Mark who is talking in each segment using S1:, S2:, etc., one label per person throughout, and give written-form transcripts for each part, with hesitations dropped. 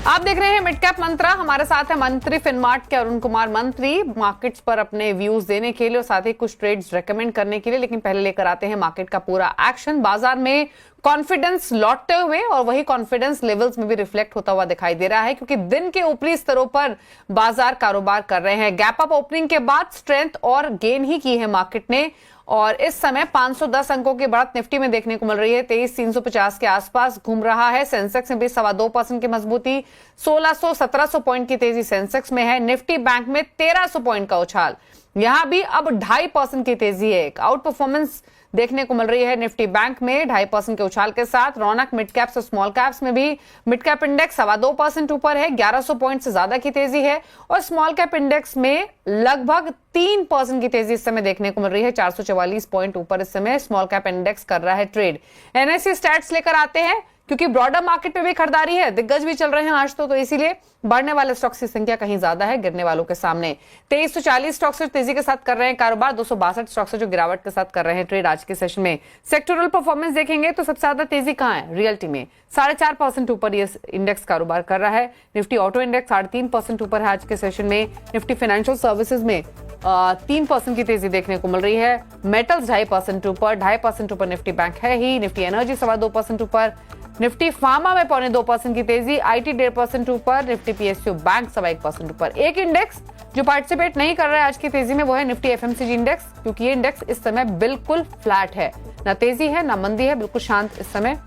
S1: आप देख रहे हैं मिड कैप मंत्रा। हमारे साथ है मंत्री फिनमार्ट के अरुण कुमार मंत्री, मार्केट्स पर अपने व्यूज देने के लिए और साथ ही कुछ ट्रेड्स रेकमेंड करने के लिए। लेकिन पहले लेकर आते हैं मार्केट का पूरा एक्शन। बाजार में कॉन्फिडेंस लौटते हुए और वही कॉन्फिडेंस लेवल्स में भी रिफ्लेक्ट होता हुआ दिखाई दे रहा है, क्योंकि दिन के ऊपरी स्तरों पर बाजार कारोबार कर रहे हैं। गैप अप ओपनिंग के बाद स्ट्रेंथ और गेन ही की है मार्केट ने, और इस समय 510 अंकों की बढ़त निफ्टी में देखने को मिल रही है। 23,350 के आसपास घूम रहा है। सेंसेक्स में भी 2.25% की मजबूती, 1600-1700 पॉइंट की तेजी सेंसेक्स में है। निफ्टी बैंक में 1300 पॉइंट का उछाल, यहां भी अब 2.5% की तेजी है। एक आउट परफॉर्मेंस देखने को मिल रही है निफ्टी बैंक में 2.5% के उछाल के साथ। रौनक मिड कैप्स और स्मॉल कैप्स में भी मिड कैप इंडेक्स 2.25% ऊपर है, 1100 पॉइंट से ज्यादा की तेजी है। और स्मॉल कैप इंडेक्स में लगभग 3% की तेजी इस समय देखने को मिल रही है, 444 पॉइंट ऊपर इस समय स्मॉल कैप इंडेक्स कर रहा है ट्रेड। एनएससी स्टैट्स लेकर आते हैं, क्योंकि ब्रॉडर मार्केट में भी खरीदारी है, दिग्गज भी चल रहे हैं आज तो इसीलिए बढ़ने वाले स्टॉक्स की संख्या कहीं ज्यादा है गिरने वालों के सामने। 2340 स्टॉक्स तेजी के साथ कर रहे हैं कारोबार, 262 स्टॉक्स जो गिरावट के साथ कर रहे हैं ट्रेड आज के सेशन में। सेक्टोरल परफॉर्मेंस देखेंगे तो सबसे ज्यादा तेजी कहां है? रियल्टी में 4.5% ऊपर ये इंडेक्स कारोबार कर रहा है। निफ्टी ऑटो इंडेक्स 3.5% ऊपर है आज के सेशन में। निफ्टी फाइनेंशियल सर्विसेज में 3% की तेजी देखने को मिल रही है। मेटल्स 2.5% ऊपर, 2.5% ऊपर निफ्टी बैंक है ही। निफ्टी एनर्जी 2.25% ऊपर, निफ्टी फार्मा में 2.25% की तेजी, आईटी 1.5% ऊपर, निफ्टी पीएसयू बैंक 1% ऊपर। एक इंडेक्स जो पार्टिसिपेट नहीं कर रहा है आज की तेजी में वो है निफ्टी एफएमसीजी इंडेक्स, क्योंकि ये इंडेक्स इस समय बिल्कुल फ्लैट है, ना तेजी है ना मंदी है, बिल्कुल शांत इस समय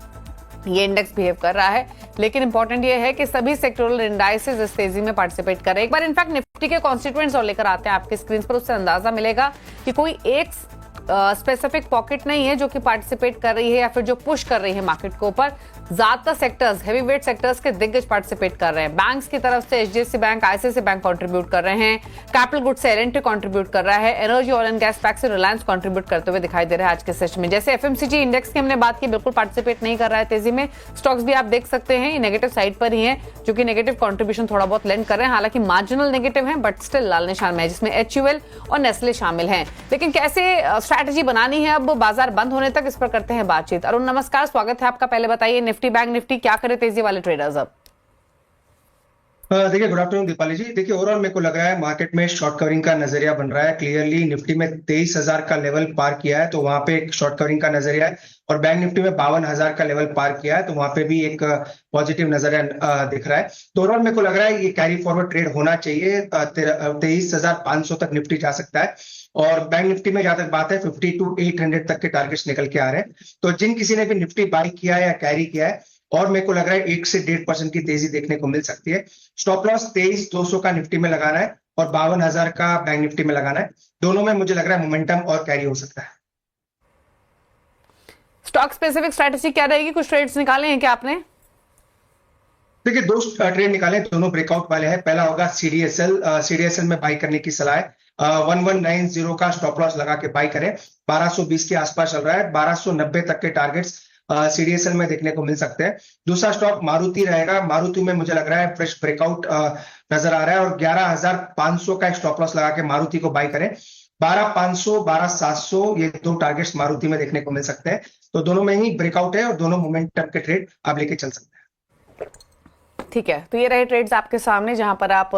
S1: ये इंडेक्स बिहेव कर रहा है। लेकिन इंपॉर्टेंट ये है कि सभी सेक्टोरल इंडाइसेस इस तेजी में पार्टिसिपेट कर रहे हैं। एक बार इनफैक्ट निफ्टी के कॉन्स्टिट्यूएंट्स और लेकर आते हैं आपके स्क्रीन पर, उससे अंदाजा मिलेगा कि कोई एक स्पेसिफिक पॉकेट नहीं है जो कि पार्टिसिपेट कर रही है या फिर जो पुश कर रही है मार्केट को ऊपर। ज्यादातर सेक्टर्स, हैवीवेट सेक्टर्स के दिग्गज पार्टिसिपेट कर रहे हैं। बैंक्स की तरफ से HDFC bank, ICICI bank contribute कर रहे हैं। कैपिटल गुड्स से एल&टी कंट्रीब्यूट कर रहा है। Energy, oil and gas pack से रिलायंस कंट्रीब्यूट करते हुए दिखाई दे रहा है आज के सेशन में। जैसे एफएमसीजी इंडेक्स की हमने बात की, बिल्कुल पार्टिसिपेट नहीं कर रहा है तेजी में। स्टॉक्स भी आप देख सकते हैं नेगेटिव साइड पर ही है, जो कि नेगेटिव कंट्रीब्यूशन थोड़ा बहुत लेंड कर रहे हैं, हालांकि मार्जिनल नेगेटिव है बट स्टिल लाल निशान में है, जिसमें एचयूएल और नेस्ले शामिल हैं। लेकिन कैसे स्ट्रैटेजी बनानी है अब बाजार बंद होने तक, इस पर करते हैं बातचीत। अरुण नमस्कार, स्वागत है आपका। पहले बताइए निफ्टी बैंक निफ्टी क्या करे तेजी वाले ट्रेडर्स अब?
S2: देखिए, गुड आफ्टरनून दीपाली जी। देखिए, ओवरऑल मेरे को लग रहा है मार्केट में शॉर्ट कवरिंग का नजरिया बन रहा है। क्लियरली निफ्टी में 23,000 का लेवल पार किया है, तो वहां पे एक शॉर्ट कवरिंग का नजरिया है। और बैंक निफ्टी में 52,000 का लेवल पार किया है, तो वहां पे भी एक पॉजिटिव नजरिया दिख रहा है। तो ओवरऑल मेरे को लग रहा है ये कैरी फॉरवर्ड ट्रेड होना चाहिए। 23,500 तक निफ्टी जा सकता है। और बैंक निफ्टी में जहां तक बात है 52,800 तक के टारगेट्स निकल के आ रहे हैं। तो जिन किसी ने भी निफ्टी बाई किया है या कैरी किया है, और मेरे को लग रहा है 1 से 1.5% की तेजी देखने को मिल सकती है। स्टॉप लॉस 23,200 का निफ्टी में लगाना है और 52,000 का बैंक निफ्टी में लगाना है। दोनों में मुझे लग रहा है मोमेंटम और कैरी हो सकता है।
S1: स्टॉक स्पेसिफिक स्ट्रेटजी क्या रहेगी? कुछ ट्रेड्स निकाले हैं क्या आपने?
S2: देखिए, 2 ट्रेड निकाले, दोनों ब्रेकआउट वाले हैं। पहला होगा सीडीएसएल में बाई करने की सलाह है। 1190 का स्टॉप लॉस लगा के बाई करें। 1220 के आसपास चल रहा है। 1290 तक के टारगेट्स सीडीएसएल में देखने को मिल सकते हैं। दूसरा स्टॉक मारुति रहेगा। मारुति में मुझे लग रहा है फ्रेश ब्रेकआउट नजर आ रहा है और 11,500 का स्टॉप लॉस लगा के मारुति को बाई करें। 12,500, 12,700 ये 2 टारगेट्स मारुति में देखने को मिल सकते हैं। तो दोनों में ही ब्रेकआउट है और दोनों मोमेंटम के ट्रेड आप लेके चल सकते हैं।
S1: ठीक है, तो ये रहे ट्रेड्स आपके सामने जहां पर आप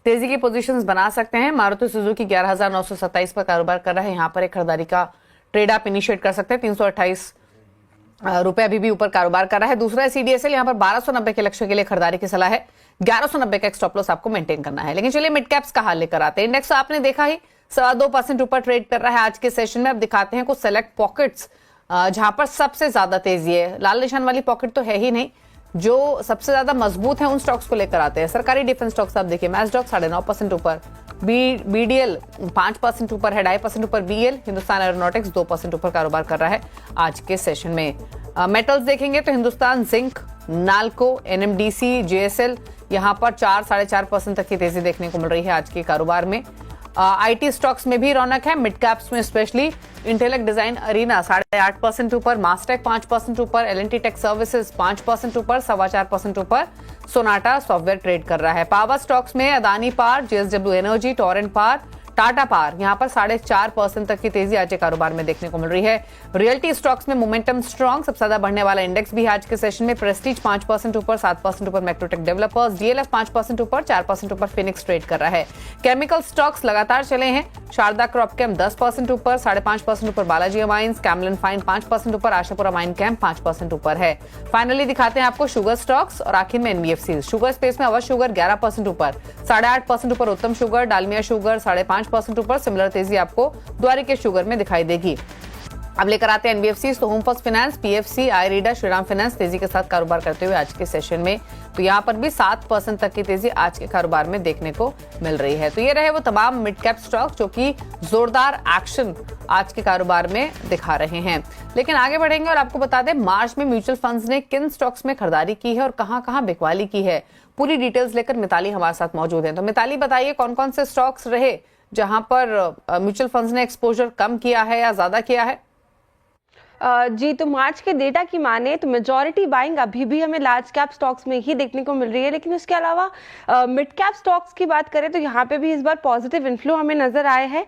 S1: तेजी की पोजीशंस बना सकते हैं। मारुति सुजुकी 11,927 पर कारोबार कर रहा है, यहाँ पर एक खरीदारी का ट्रेड आप इनिशिएट कर सकते हैं। 328 रुपए अभी भी ऊपर कारोबार कर रहा है। दूसरा है सीडीएसएल, यहाँ पर 1290 के लक्ष्य के लिए खरीदारी की सलाह है। 1190 का स्टॉप लॉस आपको मेंटेन करना है। लेकिन चलिए मिड कैप्स का हाल लेकर आते हैं। इंडेक्स आपने देखा ही 2.25% ऊपर ट्रेड कर रहा है आज के सेशन में। अब दिखाते हैं कुछ सेलेक्ट पॉकेट्स जहां पर सबसे ज्यादा तेजी है। लाल निशान वाली पॉकेट तो है ही नहीं, जो सबसे ज्यादा मजबूत है उन स्टॉक्स को लेकर आते हैं। सरकारी डिफेंस स्टॉक्स आप देखिए, मैसडॉक 9.5% ऊपर, बीडीएल 5% ऊपर है, 2.5% ऊपर बीएल। हिंदुस्तान एरोनॉटिक्स 2% ऊपर कारोबार कर रहा है आज के सेशन में। मेटल्स देखेंगे तो Hindustan zinc, NALCO, NMDC, JSL यहाँ पर 4-4.5% तक की तेजी देखने को मिल रही है आज के कारोबार में। आईटी स्टॉक्स में भी रौनक है, मिड कैप्स में स्पेशली इंटेलेक्ट डिजाइन अरीना 8.5% ऊपर, मास्टेक 5% ऊपर, एल&टी टेक सर्विसेज 5% ऊपर, 4.25% ऊपर सोनाटा सॉफ्टवेयर ट्रेड कर रहा है। पावर स्टॉक्स में Adani power, JSW energy, Torrent power Tata power यहां पर 4.5% तक की तेजी आज के कारोबार में देखने को मिल रही है। रियल्टी स्टॉक्स में मोमेंटम स्ट्रांग, सबसे ज्यादा बढ़ने वाला इंडेक्स भी आज के सेशन में प्रेस्टीज 5% ऊपर, 7% ऊपर मैक्रोटेक डेवलपर्स, डीएलएफ 5% ऊपर, 4% ऊपर फिनिक्स ट्रेड कर रहा है। केमिकल स्टॉक्स लगातार चले हैं, शारदा क्रॉपकेम 10% ऊपर, 5.5% ऊपर बालाजी अमाइंस, कैमलिन फाइन 5% ऊपर, आशापुरा माइन कैंप 5% ऊपर है। फाइनली दिखाते हैं आपको शुगर स्टॉक्स और आखिर में एनबीएफसी। शुगर स्पेस में अवध शुगर 11% ऊपर, 8.5% ऊपर उत्तम शुगर, डालमिया शुगर 5.5% ऊपर। सिमिलर तेजी आपको द्वारिका शुगर में दिखाई देगी। अब लेकर आते हैं एनबीएफसी तो Home First Finance, PFC, IREDA, Shriram Finance तेजी के साथ कारोबार करते हुए आज के सेशन में, तो यहां पर भी 7% तक की तेजी आज के कारोबार में देखने को मिल रही है। तो ये रहे वो तमाम मिड कैप स्टॉक जो कि जोरदार एक्शन आज के कारोबार में दिखा रहे हैं। लेकिन आगे बढ़ेंगे और आपको बता दें मार्च में म्यूचुअल फंड्स ने किन स्टॉक्स में खरीदारी की है और कहां बिकवाली की है। पूरी डिटेल्स लेकर मिताली हमारे साथ मौजूद है। तो मिताली बताइए कौन कौन से स्टॉक्स रहे जहां पर म्यूचुअल फंड्स ने एक्सपोजर कम किया है या ज्यादा किया है।
S3: जी, तो मार्च के डेटा की माने तो मेजॉरिटी बाइंग अभी भी हमें लार्ज कैप स्टॉक्स में ही देखने को मिल रही है, लेकिन उसके अलावा मिड कैप स्टॉक्स की बात करें तो यहाँ पे भी इस बार पॉजिटिव इन्फ्लो हमें नजर आए हैं।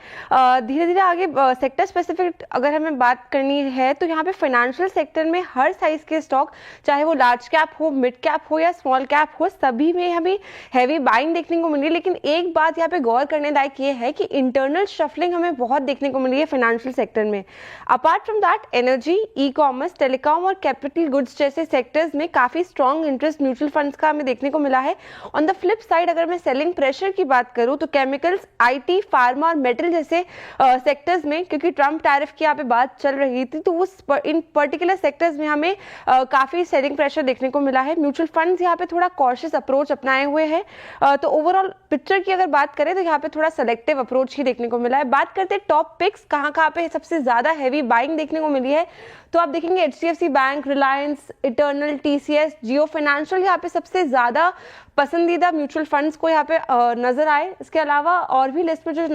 S3: धीरे धीरे आगे सेक्टर स्पेसिफिक अगर हमें बात करनी है तो यहाँ पे फाइनेंशियल सेक्टर में हर साइज के स्टॉक, चाहे वो लार्ज कैप हो, मिड कैप हो या स्मॉल कैप हो, सभी में हमें हैवी बाइंग देखने को मिल रही है। लेकिन एक बात यहाँ पे गौर करने लायक ये है कि इंटरनल शफलिंग हमें बहुत देखने को मिल रही है फाइनेंशियल सेक्टर में। Apart from that energy, e commerce, telecom और कैपिटल गुड्स जैसे सेक्टर्स में काफी स्ट्रॉन्ग इंटरेस्ट म्यूचुअल फंड्स का हमें देखने को मिला है। ऑन द फ्लिप साइड अगर मैं सेलिंग प्रेशर की बात करूं तो केमिकल्स, आईटी, फार्मा और मेटल जैसे सेक्टर्स में, क्योंकि ट्रम्प टैरिफ की यहाँ पे बात चल रही थी, तो उस इन पर्टिकुलर सेक्टर्स में हमें काफी सेलिंग प्रेशर देखने को मिला है। म्यूचुअल फंड्स यहाँ पे थोड़ा कॉशियस अप्रोच अपनाए हुए हैं। तो ओवरऑल पिक्चर की अगर बात करें तो यहाँ पे थोड़ा सेलेक्टिव अप्रोच ही देखने को मिला है। बात करते हैं टॉप पिक्स, कहाँ पे सबसे ज्यादा हैवी बाइंग देखने को मिली है, तो आप देखेंगे HDFC Bank, Reliance, Eternal, TCS, Jio Financial यहाँ पे सबसे ज्यादा पसंदीदा म्यूचुअल फंड्स को यहाँ पे नजर आए। इसके अलावा और भी लिस्ट में जो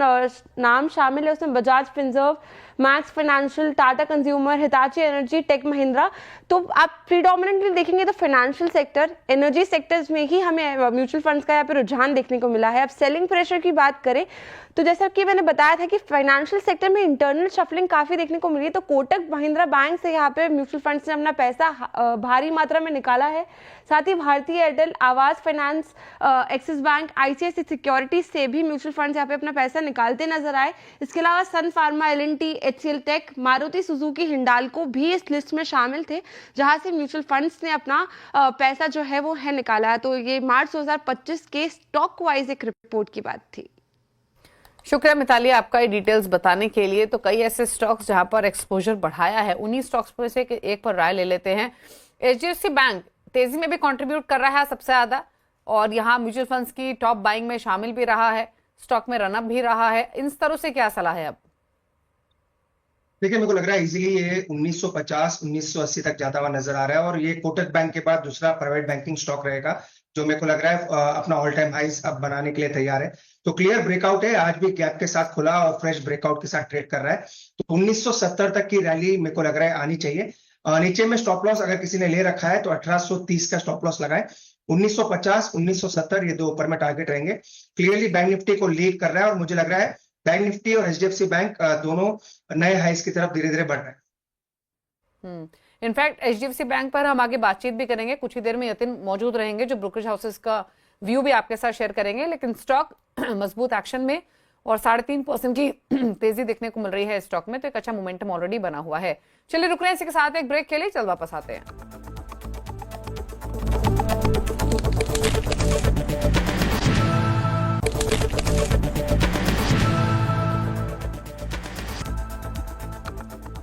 S3: नाम शामिल है उसमें Bajaj Finserv, Max Financial, Tata consumer, Hitachi Energy, tech Mahindra. तो आप प्रीडोमिनेंटली देखेंगे तो फाइनेंशियल सेक्टर, एनर्जी सेक्टर्स में ही हमें म्यूचुअल फंड्स का यहाँ पे रुझान देखने को मिला है। अब सेलिंग प्रेशर की बात करें तो जैसा कि मैंने बताया था कि फाइनेंशियल सेक्टर में इंटरनल शफलिंग काफी देखने को मिली है, तो कोटक महिंद्रा बैंक से यहाँ पे म्यूचुअल फंड्स ने अपना पैसा भारी मात्रा में निकाला है। साथ ही Bharti Airtel, Aavas finance, Axis Bank, ICICI securities से भी म्यूचुअल फंड्स यहाँ पे अपना पैसा निकालते नजर आए। इसके अलावा Sun Pharma, L and T, HCL Tech, Maruti Suzuki, Hindalco भी इस लिस्ट में शामिल थे जहां से म्यूचुअल फंड्स ने अपना पैसा जो है वो है निकाला है। तो ये मार्च 2025 के स्टॉक वाइज एक रिपोर्ट की बात थी।
S1: शुक्रिया मिताली आपका ये डिटेल्स बताने के लिए। तो कई ऐसे स्टॉक्स जहां पर एक्सपोजर बढ़ाया है, उन्हीं स्टॉक्स पर से एक पर राय ले लेते हैं। एचडीएफसी बैंक तेजी में भी कंट्रीब्यूट कर रहा है सबसे ज्यादा, और यहाँ म्यूचुअल फंड्स की टॉप बाइंग में शामिल भी रहा है, स्टॉक में रनअप भी रहा है। इन स्तरों से क्या सलाह है अब?
S2: देखिए, मेरे को लग रहा है इजीली ये 1950 1980 तक जाता हुआ नजर आ रहा है, और ये कोटक बैंक के बाद दूसरा प्राइवेट बैंकिंग स्टॉक रहेगा जो मेरे को लग रहा है अपना ऑल टाइम हाइस अब बनाने के लिए तैयार है। तो क्लियर ब्रेकआउट है, आज भी गैप के साथ खुला और फ्रेश ब्रेकआउट के साथ ट्रेड कर रहा है। तो 1970 तक की रैली मेरे को लग रहा है आनी चाहिए। नीचे में स्टॉप लॉस अगर किसी ने ले रखा है तो 1830 का स्टॉप लॉस लगाए। 1950 1970 ये दो ऊपर में टारगेट रहेंगे। क्लियरली बैंक निफ्टी को लीड कर रहा है, और मुझे लग रहा है बैंक निफ्टी और एचडीएफसी बैंक दोनों नए हाइस की तरफ धीरे धीरे बढ़ रहे हैं।
S1: इनफैक्ट एचडीएफसी बैंक पर हम आगे बातचीत भी करेंगे, कुछ ही देर में यतिन मौजूद रहेंगे जो ब्रोकरेज हाउसेस का व्यू भी आपके साथ शेयर करेंगे। लेकिन स्टॉक मजबूत एक्शन में और 3.5% की तेजी देखने को मिल रही है स्टॉक में, तो एक अच्छा मोमेंटम ऑलरेडी बना हुआ है। चलिए रुक रहे हैं इसी के साथ एक ब्रेक के लिए, चल वापस आते हैं।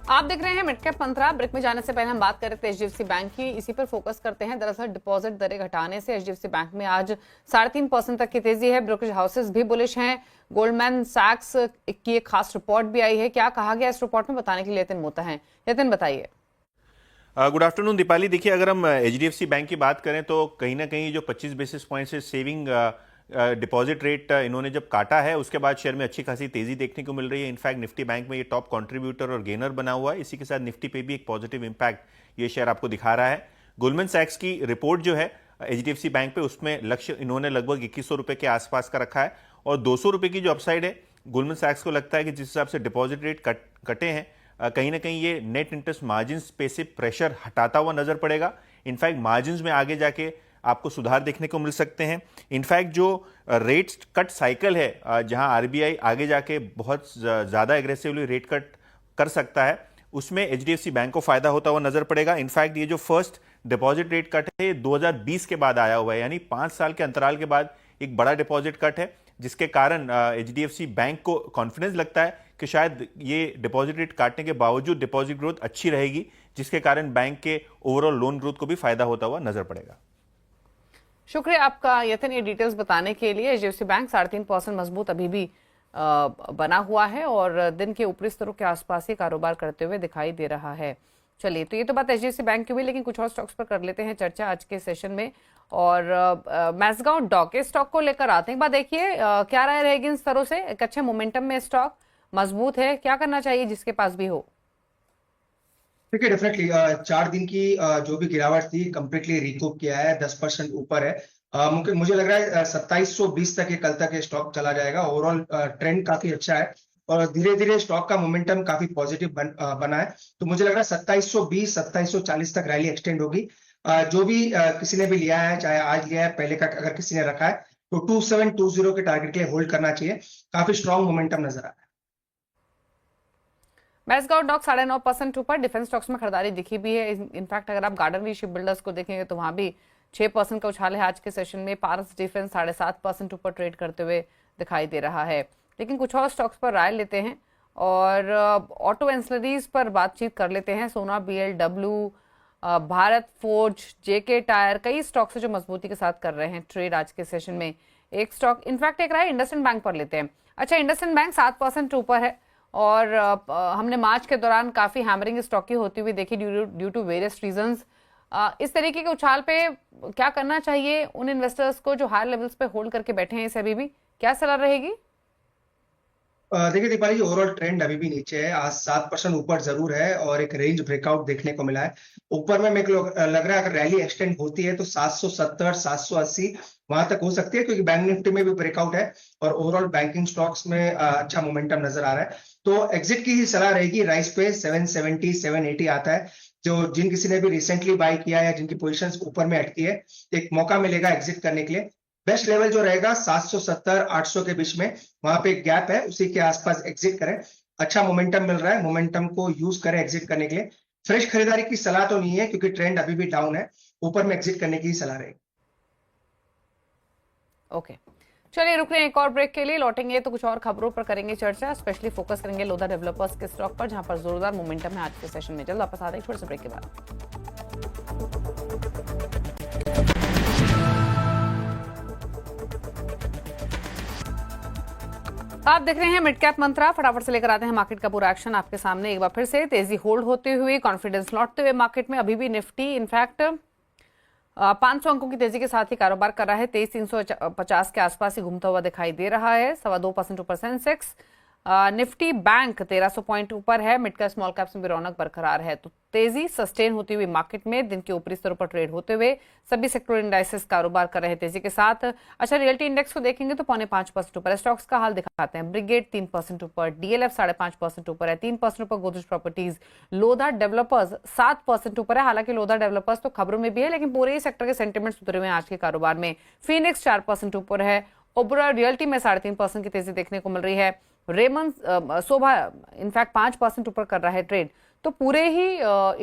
S1: आप देख रहे हैं मिड कैप मंत्रा। ब्रेक में जाने से पहले हम बात कर रहे थे एचडीएफसी बैंक की, इसी पर फोकस करते हैं। दरअसल डिपॉजिट दरें घटाने से एचडीएफसी बैंक में आज 3.5% तक की तेजी है। ब्रोकरेज हाउसेस भी बुलिश हैं। गोल्डमैन सैक्स की एक खास रिपोर्ट भी आई है। क्या कहा गया इस रिपोर्ट में, बताने के लिए यतिन मोता है। यतिन बताइए।
S4: Good afternoon Deepali. देखिए, अगर हम एचडीएफसी बैंक की बात करें तो कहीं ना कहीं जो 25 बेसिस पॉइंट से सेविंग डिपॉजिट रेट इन्होंने जब काटा है उसके बाद शेयर में अच्छी खासी तेजी देखने को मिल रही है। इनफैक्ट निफ्टी बैंक में ये टॉप कंट्रीब्यूटर और गेनर बना हुआ है। इसी के साथ निफ्टी पे भी एक पॉजिटिव इंपैक्ट ये शेयर आपको दिखा रहा है। गोल्डमैन सैक्स की रिपोर्ट जो है एचडीएफसी बैंक पे, उसमें लक्ष्य इन्होंने लगभग 2100 रुपए के आसपास का रखा है, और 200 रुपए की जो अपसाइड है गोल्डमैन सैक्स को लगता है कि जिस हिसाब से डिपॉजिट रेट कटे हैं, कहीं ना कहीं ये नेट इंटरेस्ट मार्जिन्स पे से प्रेशर हटाता हुआ नजर पड़ेगा। इनफैक्ट मार्जिन्स में आगे जाके आपको सुधार देखने को मिल सकते हैं। इनफैक्ट जो रेट कट साइकिल है, जहां आरबीआई आगे जाके बहुत ज़्यादा एग्रेसिवली रेट कट कर सकता है, उसमें एचडीएफसी बैंक को फायदा होता हुआ नजर पड़ेगा। इनफैक्ट ये जो फर्स्ट डिपॉजिट रेट कट है 2020 के बाद आया हुआ है, यानी 5 साल के अंतराल के बाद एक बड़ा डिपॉजिट कट है, जिसके कारण एचडीएफसी बैंक को कॉन्फिडेंस लगता है कि शायद ये डिपॉजिट रेट काटने के बावजूद डिपॉजिट ग्रोथ अच्छी रहेगी, जिसके कारण बैंक के ओवरऑल लोन ग्रोथ को भी फायदा होता हुआ नजर पड़ेगा।
S1: शुक्रिया आपका यतन, ये डिटेल्स बताने के लिए। एचडीएफसी बैंक 3.5% मजबूत अभी भी बना हुआ है और दिन के ऊपरी स्तरों के आसपास ही कारोबार करते हुए दिखाई दे रहा है। चलिए, तो ये तो बात एचडीएफसी बैंक की हुई, लेकिन कुछ और स्टॉक्स पर कर लेते हैं चर्चा आज के सेशन में। और मैसगांव डॉक के स्टॉक को लेकर आते हैं। एक बात देखिए, क्या राय रहेगी इन स्तरों से? एक अच्छे मोमेंटम में स्टॉक मजबूत है, क्या करना चाहिए जिसके पास भी हो?
S2: देखिए, डेफिनेटली 4 दिन की जो भी गिरावट थी कंप्लीटली रिकूप किया है, 10% ऊपर है। मुझे लग रहा है 2720 तक ये कल तक ये स्टॉक चला जाएगा। ओवरऑल ट्रेंड काफी अच्छा है और धीरे धीरे स्टॉक का मोमेंटम काफी पॉजिटिव बना है। तो मुझे लग रहा है 2720 2740 तक रैली एक्सटेंड होगी। जो भी किसी ने भी लिया है, चाहे आज लिया है, पहले का अगर किसी ने रखा है, तो 2720 के टारगेट के लिए होल्ड करना चाहिए। काफी स्ट्रॉन्ग मोमेंटम नजर आ रहा है।
S1: मैसगांव डॉक 9.5% ऊपर। डिफेंस स्टॉक्स में खरीदारी दिखी भी है। इनफैक्ट अगर आप गार्डन री शिप बिल्डर्स को देखेंगे तो वहां भी 6% का उछाल है आज के सेशन में। पारस डिफेंस 7.5% ऊपर ट्रेड करते हुए दिखाई दे रहा है। लेकिन कुछ और स्टॉक्स पर राय लेते हैं और ऑटो एंसिलरीज पर बातचीत कर लेते हैं। सोना, बीएलडब्ल्यू, भारत फोर्ज, जेके टायर, कई स्टॉक्स जो मजबूती के साथ कर रहे हैं ट्रेड आज के सेशन में। एक स्टॉक इनफैक्ट एक राय इंडसइंड बैंक पर लेते हैं। अच्छा, इंडसइंड बैंक 7% ऊपर है और हमने मार्च के दौरान काफी हैमरिंग स्टॉक की होती हुई देखी ड्यू टू वेरियस रीजंस। इस तरीके के उछाल पे क्या करना चाहिए उन इन्वेस्टर्स को जो हायर लेवल्स पे होल्ड करके बैठे हैं इसे? अभी भी क्या सलाह रहेगी?
S2: देखिए दीपाली जी, ओवरऑल ट्रेंड अभी भी नीचे है। आज 7% ऊपर जरूर है और एक रेंज ब्रेकआउट देखने को मिला है। ऊपर में मेरे को लग रहा है अगर रैली एक्सटेंड होती है तो 770 780 वहां तक हो सकती है, क्योंकि बैंक निफ्टी में भी ब्रेकआउट है और ओवरऑल बैंकिंग स्टॉक्स में अच्छा मोमेंटम नजर आ रहा है। तो एग्जिट की ही सलाह रहेगी। राइस पे 770 780 आता है। जिन किसी ने भी रिसेंटली बाय किया है या जिनकी पोजीशंस ऊपर में अटकी है, एक मौका मिलेगा एग्जिट करने के लिए। बेस्ट लेवल जो रहेगा 770 800 के बीच में, वहां पे एक गैप है, उसी के आसपास एग्जिट करें। अच्छा मोमेंटम मिल रहा है, मोमेंटम को यूज करें एग्जिट करने के लिए। फ्रेश खरीदारी की सलाह तो नहीं है क्योंकि ट्रेंड अभी भी डाउन है। ऊपर में एग्जिट करने की सलाह रहेगी।
S1: ओके, चलिए रुक रहे हैं एक और ब्रेक के लिए। लौटेंगे तो कुछ और खबरों पर करेंगे चर्चा। स्पेशली फोकस करेंगे लोधा डेवलपर्स के स्टॉक पर, जहां पर जोरदार मोमेंटम है आज के सेशन में। जल्द वापस आते हैं छोटे से ब्रेक के बाद। आप देख रहे हैं मिड कैप मंत्रा। फटाफट से लेकर आते हैं मार्केट का पूरा एक्शन आपके सामने। एक बार फिर से तेजी होल्ड होते हुए, कॉन्फिडेंस लौटते हुए मार्केट में अभी भी निफ्टी इनफैक्ट 500 अंकों की तेजी के साथ ही कारोबार कर रहा है। 23,350 के आसपास ही घूमता हुआ दिखाई दे रहा है। 2.25% ऊपर सेंसेक्स। निफ्टी बैंक 1300 पॉइंट ऊपर है। मिड कैप स्मॉल कैप्स में भी रौनक बरकरार है। तो तेजी सस्टेन होती हुई मार्केट में दिन के ऊपरी स्तरों पर ट्रेड होते हुए सभी सेक्टर इंडाइसेस कारोबार कर रहे हैं तेजी के साथ। अच्छा, रियल्टी इंडेक्स को देखेंगे तो 0.5% ऊपर है। स्टॉक्स का हाल दिखाते हैं। ब्रिगेड 3% ऊपर, डीएलएफ 5.5% ऊपर है। 3% ऊपर गोदरेज प्रॉपर्टीज। लोधा डेवलपर्स 7% ऊपर है। हालांकि लोधा डेवलपर्स तो खबरों में भी है, लेकिन पूरे ही सेक्टर के सेंटिमेंट्स उतरे हुए हैं आज के कारोबार में। फिनिक्स 4% ऊपर है। ओबरा रियल्टी में 3.5% की तेजी देखने को मिल रही है। रेमंड शोभा इनफैक्ट 5% ऊपर कर रहा है ट्रेड। तो पूरे ही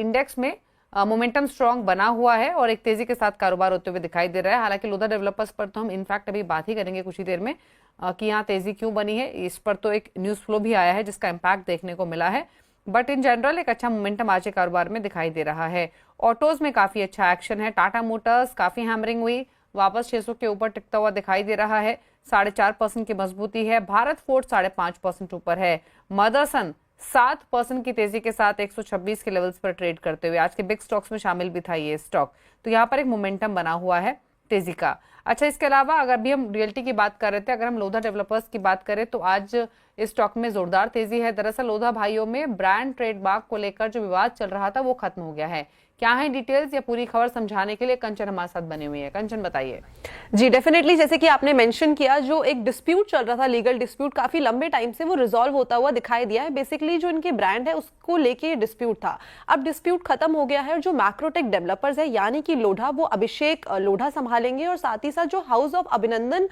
S1: इंडेक्स में मोमेंटम स्ट्रांग बना हुआ है और एक तेजी के साथ कारोबार होते हुए दिखाई दे रहा है। हालांकि लोधा डेवलपर्स पर तो हम इनफैक्ट अभी बात ही करेंगे कुछ ही देर में कि यहाँ तेजी क्यों बनी है। इस पर तो एक न्यूज फ्लो भी आया है जिसका इम्पैक्ट देखने को मिला है, बट इन जनरल एक अच्छा मोमेंटम आज के कारोबार में दिखाई दे रहा है। ऑटोज में काफी अच्छा एक्शन है। टाटा मोटर्स काफी हैमरिंग हुई, वापस 600 के ऊपर टिकता हुआ दिखाई दे रहा है। 4.5% की मजबूती है। भारत फोर्ज 5.5% ऊपर है। मदरसन 7% की तेजी के साथ 126 के लेवल्स पर ट्रेड करते हुए आज के बिग स्टॉक्स में शामिल भी था ये स्टॉक। तो यहाँ पर एक मोमेंटम बना हुआ है तेजी का। अच्छा, इसके अलावा अगर भी हम रियल्टी की बात कर रहे थे, अगर हम लोधा डेवलपर्स की बात करें तो आज इस स्टॉक में जोरदार तेजी है। दरअसल लोधा भाइयों में ब्रांड ट्रेडमार्क को लेकर जो विवाद चल रहा था वो खत्म हो गया है। क्या है डिटेल्स या पूरी खबर समझाने के लिए कंचन हमारे साथ बनी हुई है। कंचन बताइए।
S3: जी डेफिनेटली, जैसे कि आपने मेंशन किया, जो एक डिस्प्यूट चल रहा था, लीगल डिस्प्यूट काफी लंबे टाइम से, वो रिजॉल्व होता हुआ दिखाई दिया है। बेसिकली जो इनके ब्रांड है उसको लेके डिस्प्यूट था, अब डिस्प्यूट खत्म हो गया है। और जो मैक्रोटेक डेवलपर्स है यानी कि लोढ़ा, वो अभिषेक लोढ़ा संभालेंगे और साथ ही साथ जो हाउस ऑफ अभिनंदन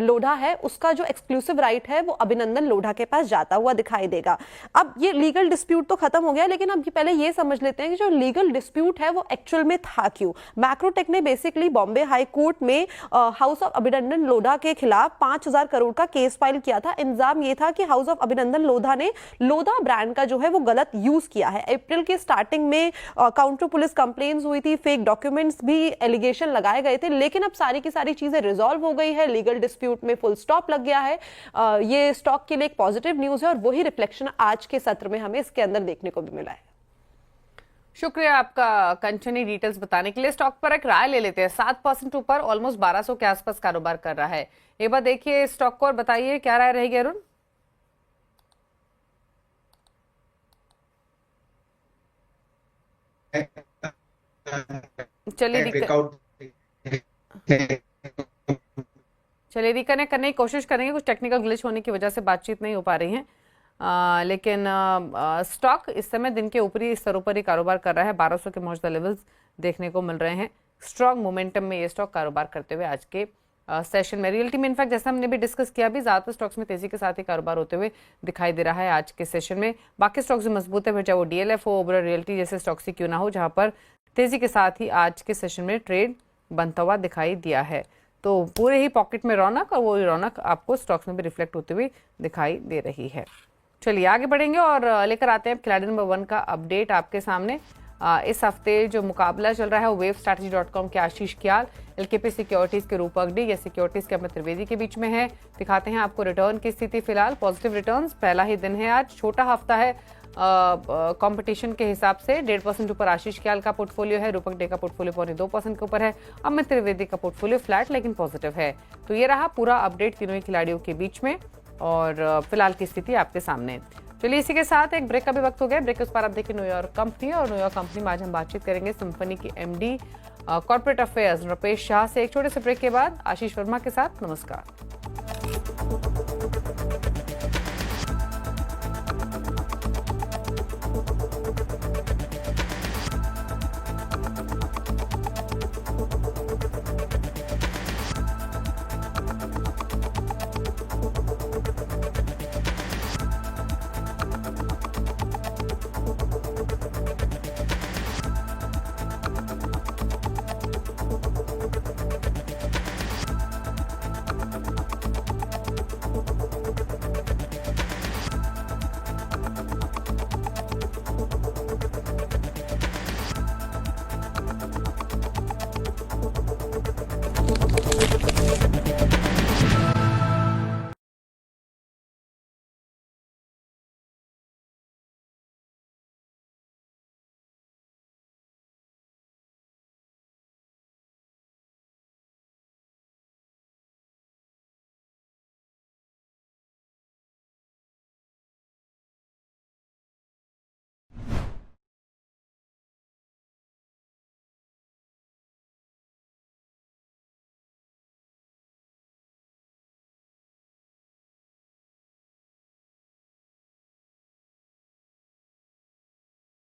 S3: लोढ़ा है उसका जो एक्सक्लूसिव राइट है वो अभिनंदन लोढ़ा के पास जाता हुआ दिखाई देगा। अब ये लीगल डिस्प्यूट तो खत्म हो गया, लेकिन अब पहले ये समझ लेते हैं कि जो लीगल डिस्प्यूट है वो एक्चुअल में था क्यों। मैक्रोटेक ने बेसिकली बॉम्बे हाई कोर्ट में हाउस ऑफ अभिनंदन लोढ़ा के खिलाफ 5,000 करोड़ का केस फाइल किया था। इल्जाम ये था कि हाउस ऑफ अभिनंदन लोढ़ा ने लोढ़ा ब्रांड का जो है वो गलत यूज किया है। अप्रैल के स्टार्टिंग में काउंटर पुलिस कंप्लेंट्स हुई थी, फेक डॉक्यूमेंट्स भी एलिगेशन लगाए गए थे, लेकिन अब सारी की सारी चीजें रिजॉल्व हो गई है, लीगल डिस्प्यूट में फुल स्टॉप लग गया है। ये स्टॉक के लिए एक पॉजिटिव न्यूज है और वही रिफ्लेक्शन आज के सत्र में हमें इसके अंदर देखने को भी मिला है।
S1: शुक्रिया आपका कंचनी डिटेल्स बताने के लिए। स्टॉक पर एक राय ले लेते हैं। 7% ऊपर, ऑलमोस्ट 1200 के आसपास कारोबार कर रहा है। एक बार देखिए स्टॉक को और बताइए क्या राय रहेगी अरुण। चलिए रिकनेक्ट करने की कोशिश करेंगे, कुछ टेक्निकल ग्लिच होने की वजह से बातचीत नहीं हो पा रही है। लेकिन स्टॉक इस समय दिन के ऊपरी स्तरों पर ही कारोबार कर रहा है। 1200 के मौजूदा लेवल्स देखने को मिल रहे हैं। स्ट्रॉन्ग मोमेंटम में ये स्टॉक कारोबार करते हुए आज के सेशन में। रियल्टी में इनफैक्ट जैसा हमने भी डिस्कस किया, भी ज्यादातर स्टॉक्स में तेजी के साथ ही कारोबार होते हुए दिखाई दे रहा है आज के सेशन में। बाकी स्टॉक्स भी मजबूत है, चाहे वो डीएलएफ हो, ओबेरॉय रियल्टी जैसे स्टॉक्स ही क्यों ना हो, जहां पर तेजी के साथ ही आज के सेशन में ट्रेड बनता हुआ दिखाई दिया है। तो पूरे ही पॉकेट में रौनक, और वो रौनक आपको स्टॉक्स में भी रिफ्लेक्ट होते हुए दिखाई दे रही है। चलिए आगे बढ़ेंगे और लेकर आते हैं खिलाड़ी नंबर 1 का अपडेट आपके सामने। इस हफ्ते जो मुकाबला चल रहा है वो wavestrategy.com के आशीष क्याल, एलकेपी सिक्योरिटीज के रूपक डी या सिक्योरिटीज के अमित त्रिवेदी के बीच में है। दिखाते हैं आपको रिटर्न की स्थिति। फिलहाल पॉजिटिव रिटर्न्स, पहला ही दिन है आज, छोटा हफ्ता है कंपटीशन के हिसाब से। 1.5% ऊपर आशीष क्याल का पोर्टफोलियो है, रूपक डे का पोर्टफोलियो 2% के ऊपर है, अमित त्रिवेदी का पोर्टफोलियो फ्लैट लेकिन पॉजिटिव है। तो ये रहा पूरा अपडेट तीनों ही खिलाड़ियों के बीच में और फिलहाल की स्थिति आपके सामने। चलिए इसी के साथ एक ब्रेक का भी वक्त हो गया। ब्रेक के उस पर आप देखिए न्यूयॉर्क कंपनी, और न्यूयॉर्क कंपनी में आज हम बातचीत करेंगे सिम्फनी की MD corporate affairs Rupesh Shah से। एक छोटे से ब्रेक के बाद आशीष वर्मा के साथ। नमस्कार।